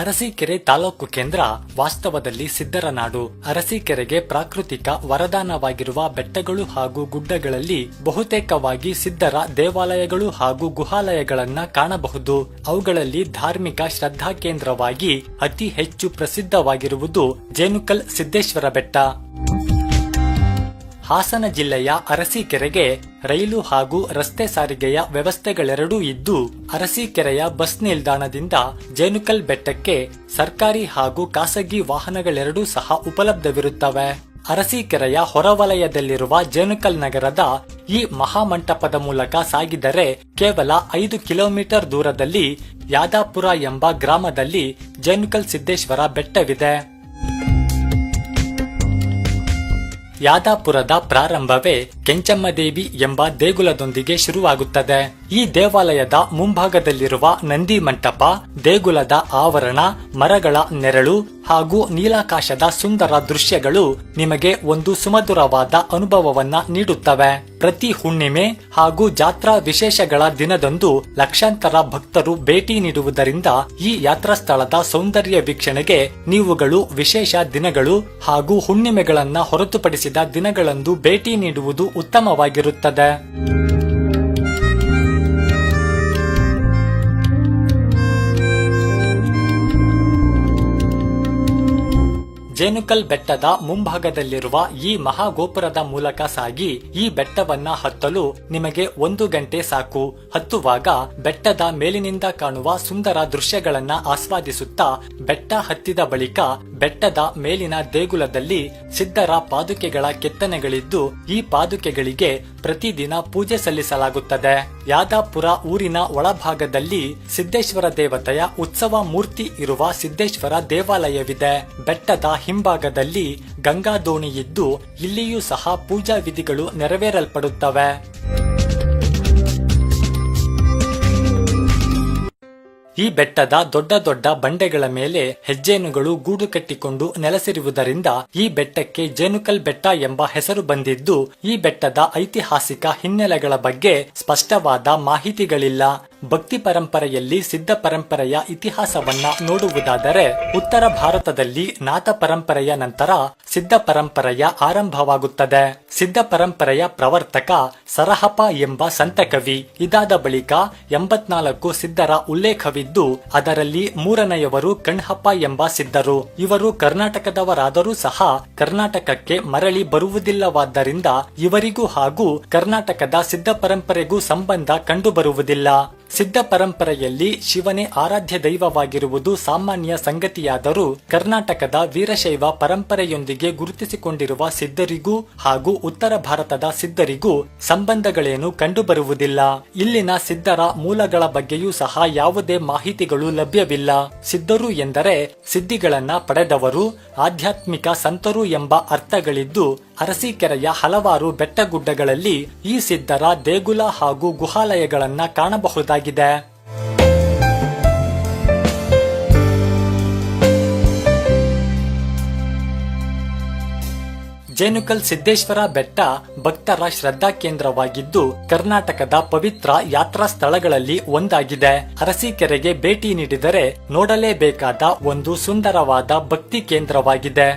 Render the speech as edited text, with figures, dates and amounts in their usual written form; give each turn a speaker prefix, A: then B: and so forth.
A: ಅರಸೀಕೆರೆ ತಾಲೂಕು ಕೇಂದ್ರ ವಾಸ್ತವದಲ್ಲಿ ಸಿದ್ಧರ ನಾಡು. ಅರಸೀಕೆರೆಗೆ ಪ್ರಾಕೃತಿಕ ವರದಾನವಾಗಿರುವ ಬೆಟ್ಟಗಳು ಹಾಗೂ ಗುಡ್ಡಗಳಲ್ಲಿ ಬಹುತೇಕವಾಗಿ ಸಿದ್ಧರ ದೇವಾಲಯಗಳು ಹಾಗೂ ಗುಹಾಲಯಗಳನ್ನ ಕಾಣಬಹುದು. ಅವುಗಳಲ್ಲಿ ಧಾರ್ಮಿಕ ಶ್ರದ್ಧಾ ಕೇಂದ್ರವಾಗಿ ಅತಿ ಹೆಚ್ಚು ಪ್ರಸಿದ್ಧವಾಗಿರುವುದು ಜೇನುಕಲ್ ಸಿದ್ದೇಶ್ವರ ಬೆಟ್ಟ. ಹಾಸನ ಜಿಲ್ಲೆಯ ಅರಸೀಕೆರೆಗೆ ರೈಲು ಹಾಗೂ ರಸ್ತೆ ಸಾರಿಗೆಯ ವ್ಯವಸ್ಥೆಗಳೆರಡೂ ಇದ್ದು, ಅರಸೀಕೆರೆಯ ಬಸ್ ನಿಲ್ದಾಣದಿಂದ ಜೇನುಕಲ್ ಬೆಟ್ಟಕ್ಕೆ ಸರ್ಕಾರಿ ಹಾಗೂ ಖಾಸಗಿ ವಾಹನಗಳೆರಡೂ ಸಹ ಉಪಲಬ್ಧವಿರುತ್ತವೆ. ಅರಸೀಕೆರೆಯ ಹೊರವಲಯದಲ್ಲಿರುವ ಜೇನುಕಲ್ ನಗರದ ಈ ಮಹಾಮಂಟಪದ ಮೂಲಕ ಸಾಗಿದರೆ ಕೇವಲ 5 ಕಿಲೋಮೀಟರ್ ದೂರದಲ್ಲಿ ಯಾದಾಪುರ ಎಂಬ ಗ್ರಾಮದಲ್ಲಿ ಜೇನುಕಲ್ ಸಿದ್ದೇಶ್ವರ ಬೆಟ್ಟವಿದೆ. ಯಾದಾಪುರದ ಪ್ರಾರಂಭವೇ ಕೆಂಚಮ್ಮದೇವಿ ಎಂಬ ದೇಗುಲದೊಂದಿಗೆ ಶುರುವಾಗುತ್ತದೆ. ಈ ದೇವಾಲಯದ ಮುಂಭಾಗದಲ್ಲಿರುವ ನಂದಿ ಮಂಟಪ, ದೇಗುಲದ ಆವರಣ, ಮರಗಳ ನೆರಳು ಹಾಗೂ ನೀಲಾಕಾಶದ ಸುಂದರ ದೃಶ್ಯಗಳು ನಿಮಗೆ ಒಂದು ಸುಮಧುರವಾದ ಅನುಭವವನ್ನ ನೀಡುತ್ತವೆ. ಪ್ರತಿ ಹುಣ್ಣಿಮೆ ಹಾಗೂ ಜಾತ್ರಾ ವಿಶೇಷಗಳ ದಿನದಂದು ಲಕ್ಷಾಂತರ ಭಕ್ತರು ಭೇಟಿ ನೀಡುವುದರಿಂದ ಈ ಯಾತ್ರಾ ಸ್ಥಳದ ಸೌಂದರ್ಯ ವೀಕ್ಷಣೆಗೆ ನೀವುಗಳು ವಿಶೇಷ ದಿನಗಳು ಹಾಗೂ ಹುಣ್ಣಿಮೆಗಳನ್ನ ಹೊರತುಪಡಿಸಿದ ದಿನಗಳಂದು ಭೇಟಿ ನೀಡುವುದು ಉತ್ತಮವಾಗಿರುತ್ತದೆ. ಜೇನುಕಲ್ ಬೆಟ್ಟದ ಮುಂಭಾಗದಲ್ಲಿರುವ ಈ ಮಹಾಗೋಪುರದ ಮೂಲಕ ಸಾಗಿ ಈ ಬೆಟ್ಟವನ್ನ ಹತ್ತಲು ನಿಮಗೆ 1 ಗಂಟೆ ಸಾಕು. ಹತ್ತುವಾಗ ಬೆಟ್ಟದ ಮೇಲಿನಿಂದ ಕಾಣುವ ಸುಂದರ ದೃಶ್ಯಗಳನ್ನ ಆಸ್ವಾದಿಸುತ್ತಾ ಬೆಟ್ಟ ಹತ್ತಿದ ಬಳಿಕ ಬೆಟ್ಟದ ಮೇಲಿನ ದೇಗುಲದಲ್ಲಿ ಸಿದ್ಧರ ಪಾದುಕೆಗಳ ಕೆತ್ತನೆಗಳಿದ್ದು, ಈ ಪಾದುಕೆಗಳಿಗೆ ಪ್ರತಿದಿನ ಪೂಜೆ ಸಲ್ಲಿಸಲಾಗುತ್ತದೆ. ಯಾದಾಪುರ ಊರಿನ ಒಳಭಾಗದಲ್ಲಿ ಸಿದ್ದೇಶ್ವರ ದೇವತೆಯ ಉತ್ಸವ ಮೂರ್ತಿ ಇರುವ ಸಿದ್ದೇಶ್ವರ ದೇವಾಲಯವಿದೆ. ಬೆಟ್ಟದ ಹಿಂಭಾಗದಲ್ಲಿ ಗಂಗಾ ದೋಣಿ ಇದ್ದು, ಇಲ್ಲಿಯೂ ಸಹ ಪೂಜಾ ವಿಧಿಗಳು ನೆರವೇರಲ್ಪಡುತ್ತವೆ. ಈ ಬೆಟ್ಟದ ದೊಡ್ಡ ದೊಡ್ಡ ಬಂಡೆಗಳ ಮೇಲೆ ಹೆಜ್ಜೇನುಗಳು ಗೂಡು ಕಟ್ಟಿಕೊಂಡು ನೆಲೆಸಿರುವುದರಿಂದ ಈ ಬೆಟ್ಟಕ್ಕೆ ಜೇನುಕಲ್ ಬೆಟ್ಟ ಎಂಬ ಹೆಸರು ಬಂದಿದ್ದು, ಈ ಬೆಟ್ಟದ ಐತಿಹಾಸಿಕ ಹಿನ್ನೆಲೆಗಳ ಬಗ್ಗೆ ಸ್ಪಷ್ಟವಾದ ಮಾಹಿತಿಗಳಿಲ್ಲ. ಭಕ್ತಿ ಪರಂಪರೆಯಲ್ಲಿ ಸಿದ್ಧ ಪರಂಪರೆಯ ಇತಿಹಾಸವನ್ನ ನೋಡುವುದಾದರೆ ಉತ್ತರ ಭಾರತದಲ್ಲಿ ನಾಥ ಪರಂಪರೆಯ ನಂತರ ಸಿದ್ಧ ಪರಂಪರೆಯ ಆರಂಭವಾಗುತ್ತದೆ. ಸಿದ್ಧ ಪರಂಪರೆಯ ಪ್ರವರ್ತಕ ಸರಹಪ ಎಂಬ ಸಂತಕವಿ. ಇದಾದ ಬಳಿಕ 84 ಸಿದ್ಧರ ಉಲ್ಲೇಖವಿದ್ದು, ಅದರಲ್ಲಿ 3ನೆಯವರು ಕಣ್ಹಪ್ಪ ಎಂಬ ಸಿದ್ಧರು. ಇವರು ಕರ್ನಾಟಕದವರಾದರೂ ಸಹ ಕರ್ನಾಟಕಕ್ಕೆ ಮರಳಿ ಬರುವುದಿಲ್ಲವಾದ್ದರಿಂದ ಇವರಿಗೂ ಹಾಗೂ ಕರ್ನಾಟಕದ ಸಿದ್ಧ ಪರಂಪರೆಗೂ ಸಂಬಂಧ ಕಂಡುಬರುವುದಿಲ್ಲ. ಸಿದ್ಧ ಪರಂಪರೆಯಲ್ಲಿ ಶಿವನೇ ಆರಾಧ್ಯ ದೈವವಾಗಿರುವುದು ಸಾಮಾನ್ಯ ಸಂಗತಿಯಾದರೂ ಕರ್ನಾಟಕದ ವೀರಶೈವ ಪರಂಪರೆಯೊಂದಿಗೆ ಗುರುತಿಸಿಕೊಂಡಿರುವ ಸಿದ್ಧರಿಗೂ ಹಾಗೂ ಉತ್ತರ ಭಾರತದ ಸಿದ್ಧರಿಗೂ ಸಂಬಂಧಗಳೇನು ಕಂಡುಬರುವುದಿಲ್ಲ. ಇಲ್ಲಿನ ಸಿದ್ಧರ ಮೂಲಗಳ ಬಗ್ಗೆಯೂ ಸಹ ಯಾವುದೇ ಮಾಹಿತಿಗಳು ಲಭ್ಯವಿಲ್ಲ. ಸಿದ್ಧರು ಎಂದರೆ ಸಿದ್ಧಿಗಳನ್ನ ಪಡೆದವರು, ಆಧ್ಯಾತ್ಮಿಕ ಸಂತರು ಎಂಬ ಅರ್ಥಗಳಿದ್ದು, ಅರಸೀಕೆರೆಯ ಹಲವಾರು ಬೆಟ್ಟಗುಡ್ಡಗಳಲ್ಲಿ ಈ ಸಿದ್ಧರ ದೇಗುಲ ಹಾಗೂ ಗುಹಾಲಯಗಳನ್ನ ಕಾಣಬಹುದಾಗಿದೆ. ಜೇನುಕಲ್ ಸಿದ್ದೇಶ್ವರ ಬೆಟ್ಟ ಭಕ್ತರ ಶ್ರದ್ಧಾ ಕೇಂದ್ರವಾಗಿದ್ದು, ಕರ್ನಾಟಕದ ಪವಿತ್ರ ಯಾತ್ರಾ ಸ್ಥಳಗಳಲ್ಲಿ ಒಂದಾಗಿದೆ. ಅರಸೀಕೆರೆಗೆ ಭೇಟಿ ನೀಡಿದರೆ ನೋಡಲೇಬೇಕಾದ ಒಂದು ಸುಂದರವಾದ ಭಕ್ತಿ ಕೇಂದ್ರವಾಗಿದೆ.